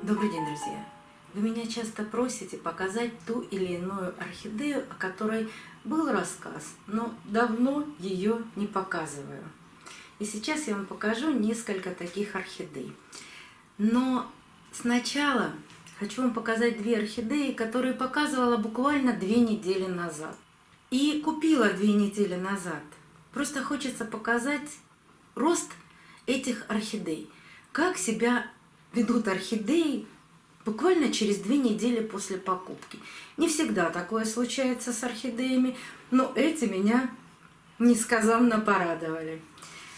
Добрый день, друзья! Вы меня часто просите показать ту или иную орхидею, о которой был рассказ, но давно ее не показываю. И сейчас я вам покажу несколько таких орхидей. Но сначала хочу вам показать две орхидеи, которые показывала буквально 2 недели назад. И купила 2 недели назад. Просто хочется показать рост этих орхидей. Как себя ведут орхидеи буквально через 2 недели после покупки. Не всегда такое случается с орхидеями, но эти меня несказанно порадовали.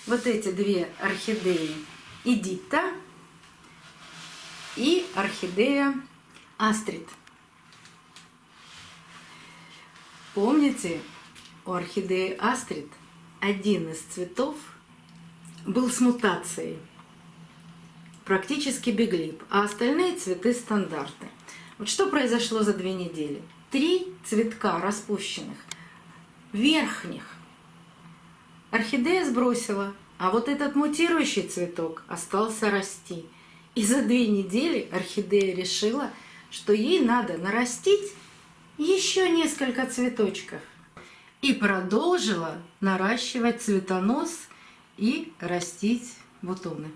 Вот эти две орхидеи Эдита и орхидея Астрид. Помните, у орхидеи Астрид один из цветов был с мутацией, практически биглип, а остальные цветы стандарты. Вот что произошло за 2 недели? 3 цветка распущенных, верхних, орхидея сбросила, а вот этот мутирующий цветок остался расти. И за 2 недели орхидея решила, что ей надо нарастить еще несколько цветочков. И продолжила наращивать цветонос и растить бутоны.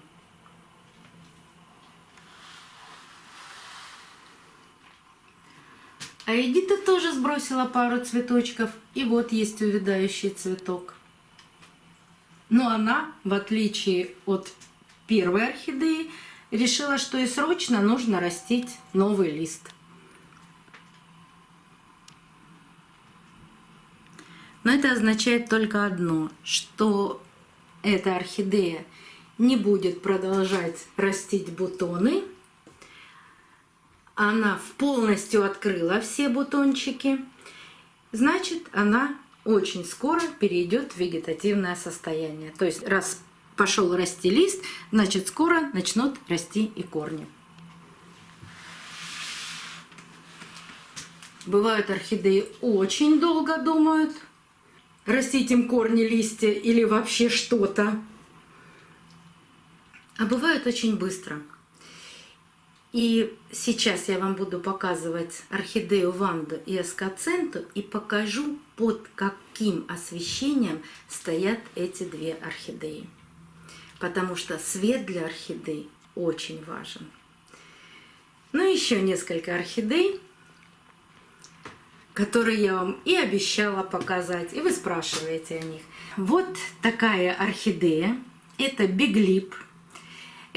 А Эдита тоже сбросила пару цветочков, и вот есть увядающий цветок. Но она, в отличие от первой орхидеи, решила, что и срочно нужно растить новый лист. Но это означает только одно, что эта орхидея не будет продолжать растить бутоны. Она полностью открыла все бутончики, значит, она очень скоро перейдет в вегетативное состояние. То есть, раз пошел расти лист, значит, скоро начнут расти и корни. Бывают орхидеи очень долго думают, растить им корни, листья или вообще что-то. А бывают очень быстро. И сейчас я вам буду показывать орхидею Ванду и эскаценту и покажу, под каким освещением стоят эти 2 орхидеи. Потому что свет для орхидей очень важен. Ну и еще несколько орхидей, которые я вам и обещала показать, и вы спрашиваете о них. Вот такая орхидея, это биглип.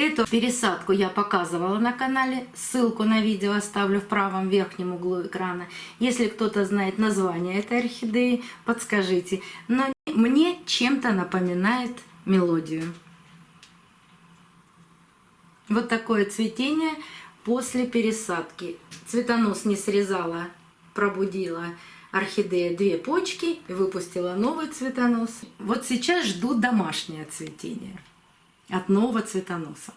Эту пересадку я показывала на канале, ссылку на видео оставлю в правом верхнем углу экрана. Если кто-то знает название этой орхидеи, подскажите. Но мне чем-то напоминает мелодию. Вот такое цветение после пересадки. Цветонос не срезала, пробудила орхидея 2 почки и выпустила новый цветонос. Вот сейчас жду домашнее цветение от нового цветоноса.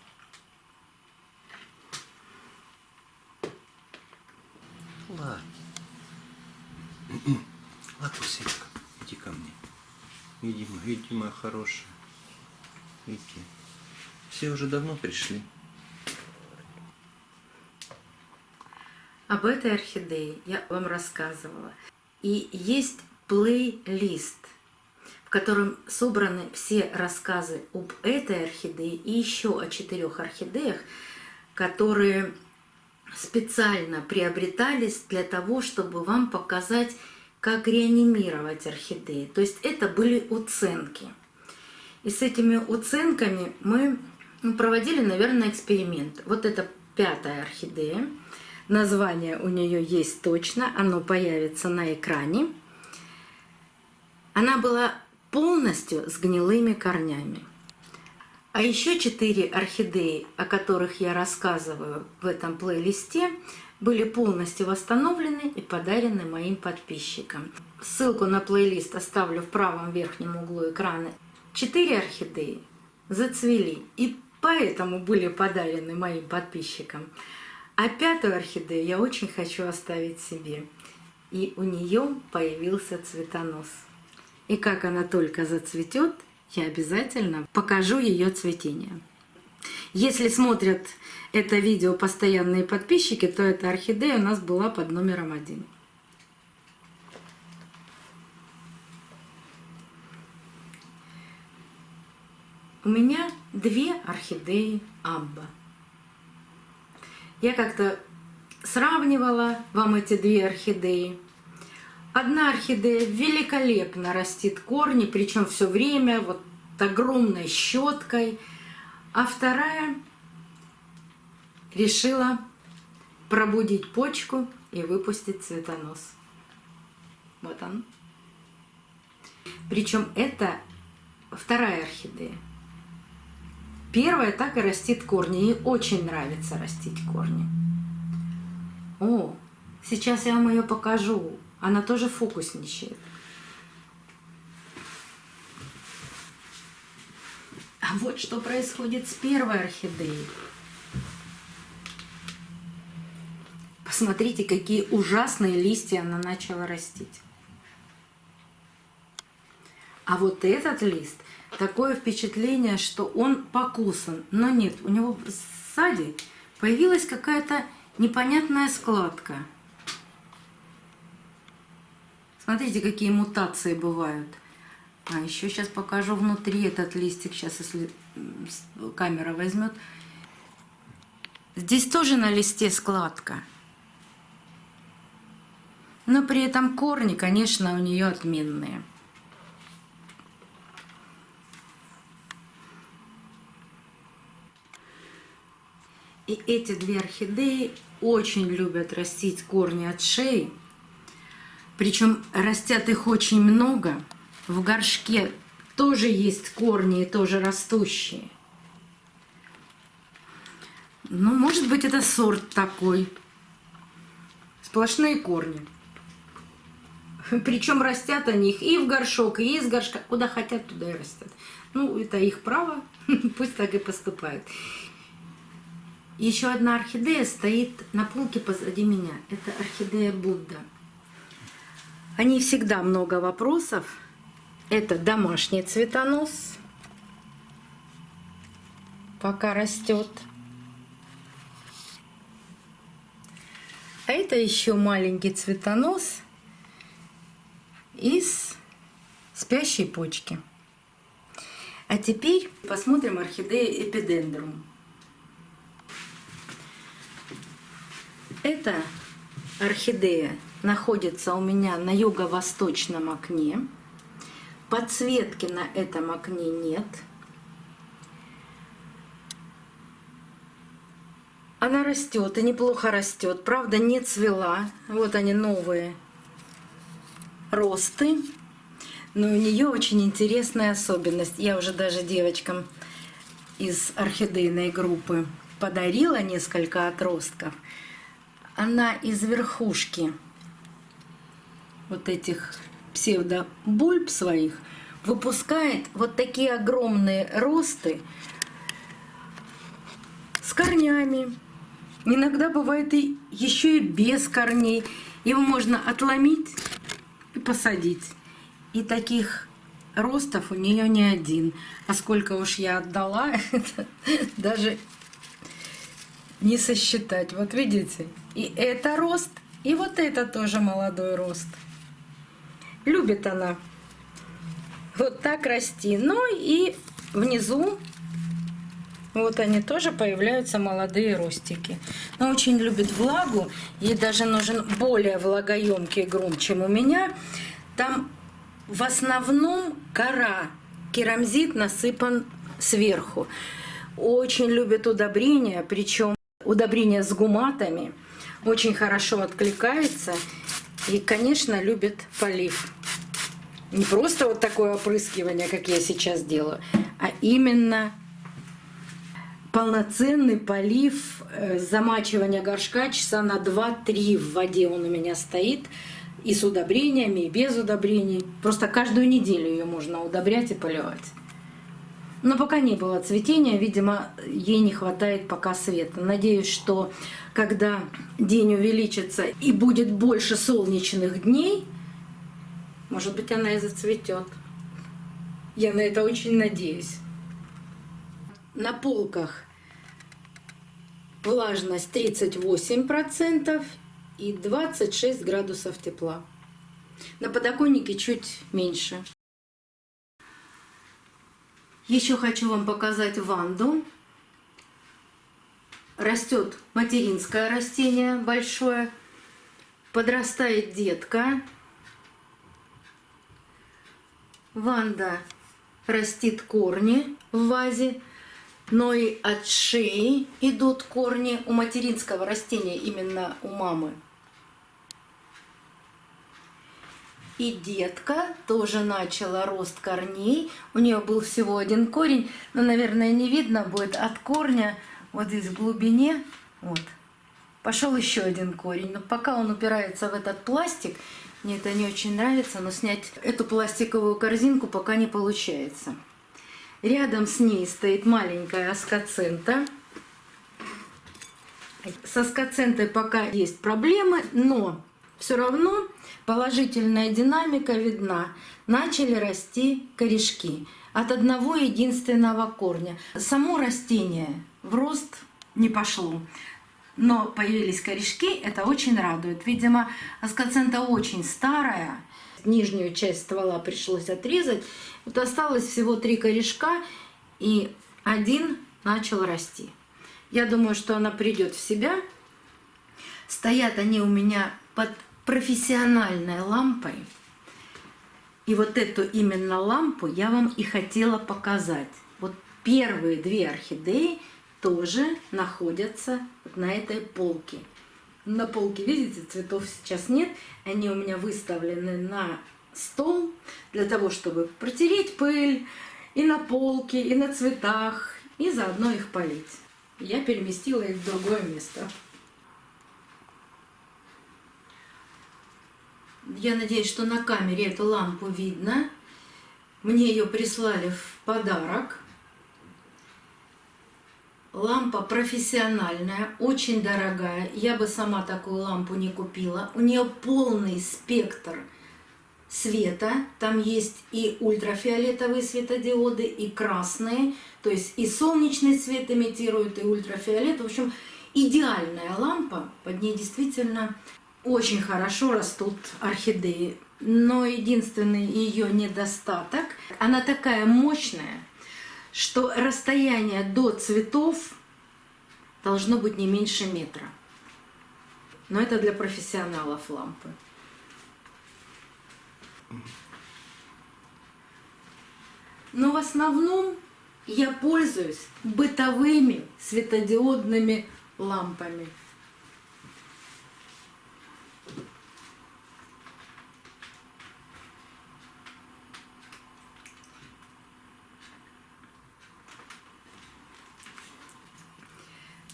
Ладно. Латусенька, иди ко мне. Иди, моя хорошая. Иди. Все уже давно пришли. Об этой орхидее я вам рассказывала. И есть плейлист, в котором собраны все рассказы об этой орхидее и еще о 4 орхидеях, которые специально приобретались для того, чтобы вам показать, как реанимировать орхидеи. То есть это были уценки. И с этими уценками мы проводили, наверное, эксперимент. Вот это 5-я орхидея. Название у нее есть точно, оно появится на экране. Она была полностью с гнилыми корнями. А еще 4 орхидеи, о которых я рассказываю в этом плейлисте, были полностью восстановлены и подарены моим подписчикам. Ссылку на плейлист оставлю в правом верхнем углу экрана. 4 орхидеи зацвели и поэтому были подарены моим подписчикам. А 5-ю орхидею я очень хочу оставить себе. И у нее появился цветонос. И как она только зацветет, я обязательно покажу ее цветение. Если смотрят это видео постоянные подписчики, то эта орхидея у нас была под номером 1. У меня 2 орхидеи Абба. Я как-то сравнивала вам эти 2 орхидеи. Одна орхидея великолепно растит корни, причем все время вот огромной щеткой, а вторая решила пробудить почку и выпустить цветонос. Вот он. Причем это вторая орхидея. Первая так и растит корни. Ей очень нравится растить корни. О, сейчас я вам ее покажу. Она тоже фокусничает. А вот что происходит с первой орхидеей. Посмотрите, какие ужасные листья она начала растить. А вот этот лист, такое впечатление, что он покусан. Но нет, у него сзади появилась какая-то непонятная складка. Смотрите, какие мутации бывают. А еще сейчас покажу внутри этот листик. Сейчас, если камера возьмет. Здесь тоже на листе складка. Но при этом корни, конечно, у нее отменные. И эти 2 орхидеи очень любят растить корни от шеи. Причем растят их очень много. В горшке тоже есть корни, и тоже растущие. Ну, может быть, это сорт такой. Сплошные корни. Причем растят они их и в горшок, и из горшка. Куда хотят, туда и растят. Ну, это их право. Пусть так и поступают. Еще одна орхидея стоит на полке позади меня. Это орхидея Будда. О ней всегда много вопросов. Это домашний цветонос. Пока растет. А это еще маленький цветонос из спящей почки. А теперь посмотрим орхидею Эпидендрум. Эта орхидея находится у меня на юго-восточном окне. Подсветки на этом окне нет. Она растет и неплохо растет. Правда, не цвела. Вот они, новые росты. Но у нее очень интересная особенность. Я уже даже девочкам из орхидейной группы подарила несколько отростков. Она из верхушки вот этих псевдобульб своих выпускает вот такие огромные росты с корнями. Иногда бывает и еще и без корней. Его можно отломить и посадить. И таких ростов у нее не один. А сколько уж я отдала, это даже не сосчитать. Вот видите? И это рост, и вот это тоже молодой рост. Любит она вот так расти. Ну и внизу вот они тоже появляются, молодые ростики. Но очень любит влагу. Ей даже нужен более влагоемкий грунт, чем у меня. Там в основном кора, керамзит насыпан сверху. Очень любит удобрения, причем удобрения с гуматами. Очень хорошо откликается. И, конечно, любит полив. Не просто вот такое опрыскивание, как я сейчас делаю, а именно полноценный полив, замачивание горшка часа на 2-3 в воде он у меня стоит. И с удобрениями, и без удобрений. Просто каждую неделю ее можно удобрять и поливать. Но пока не было цветения, видимо, ей не хватает пока света. Надеюсь, что когда день увеличится и будет больше солнечных дней, может быть, она и зацветет. Я на это очень надеюсь. На полках влажность 38% и 26 градусов тепла. На подоконнике чуть меньше. Еще хочу вам показать ванду. Растет материнское растение большое, подрастает детка. Ванда растит корни в вазе, но и от шеи идут корни у материнского растения, именно у мамы. И детка тоже начала рост корней. У нее был всего один корень, но, наверное, не видно будет от корня. Вот здесь в глубине, вот, пошел еще один корень. Но пока он упирается в этот пластик, мне это не очень нравится, но снять эту пластиковую корзинку пока не получается. Рядом с ней стоит маленькая аскоцента. С аскоцентой пока есть проблемы, но все равно положительная динамика видна. Начали расти корешки от одного единственного корня. Само растение в рост не пошло, но появились корешки, это очень радует. Видимо, аскоцента очень старая, нижнюю часть ствола пришлось отрезать. Вот осталось всего 3 корешка, и один начал расти. Я думаю, что она придет в себя. Стоят они у меня под профессиональной лампой. И вот эту именно лампу я вам и хотела показать. Вот первые 2 орхидеи тоже находятся вот на этой полке. На полке, видите, цветов сейчас нет. Они у меня выставлены на стол для того, чтобы протереть пыль и на полке, и на цветах, и заодно их полить. Я переместила их в другое место. Я надеюсь, что на камере эту лампу видно. Мне ее прислали в подарок. Лампа профессиональная, очень дорогая. Я бы сама такую лампу не купила. У нее полный спектр света. Там есть и ультрафиолетовые светодиоды, и красные. То есть и солнечный свет имитирует, и ультрафиолет. В общем, идеальная лампа. Под ней действительно очень хорошо растут орхидеи. Но единственный ее недостаток, она такая мощная, что расстояние до цветов должно быть не меньше метра. Но это для профессионалов лампы. Но в основном я пользуюсь бытовыми светодиодными лампами.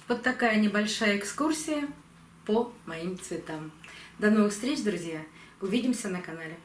Вот такая небольшая экскурсия по моим цветам. До новых встреч, друзья! Увидимся на канале.